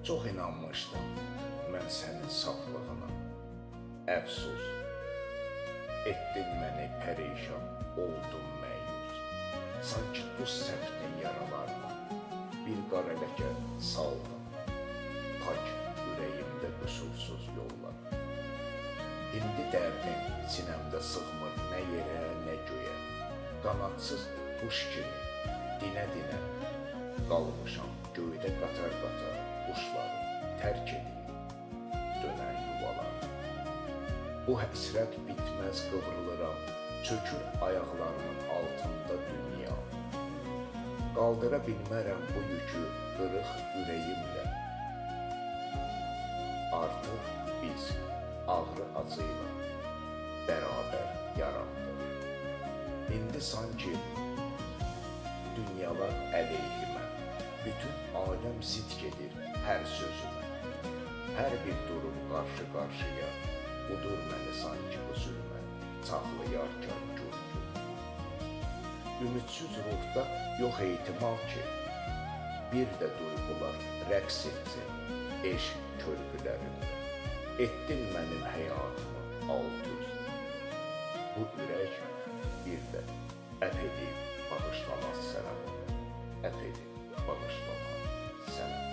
Çox inanmışdım mən sənin saflığına. Əfsus, etdin məni pərişan, oldum məyus. Sanki duz səftin yaralarına bir qara ləkə saldım. Pak ürəyimdə qüsursuz yollar. İndi dərdim sinəmdə sığmır nə yerə, nə göyə. Qanadsız quş kimi dinə-dinə qalmışam göydə qatar-qatar quşları tərk edib dönən yuvalar. Bu həsrət bitməz qıvrılıram, çökür ayaqlarımın altında dünya. Qaldıra bilmərəm bu yükü qırıq ürəyimlə. Artıq biz ağrı acıyla bərabər yarandıq. İndi sanki dünyalar əleyhimə, bütün aləm zid gedir hər sözümə. Hər bir durum qarşı-qarşıya, udur məni sanki bu zülmə, çağlayarkən gürgür. Ümidsiz ruhda yox ehtimal ki, bir də duyğular rəqs etsin eşq körpülərində. Etdin mənim həyatımı alt-üst. Bu ürək bir də əf edib bağışlamaz sənə, əf edib bağışlamaz sənə.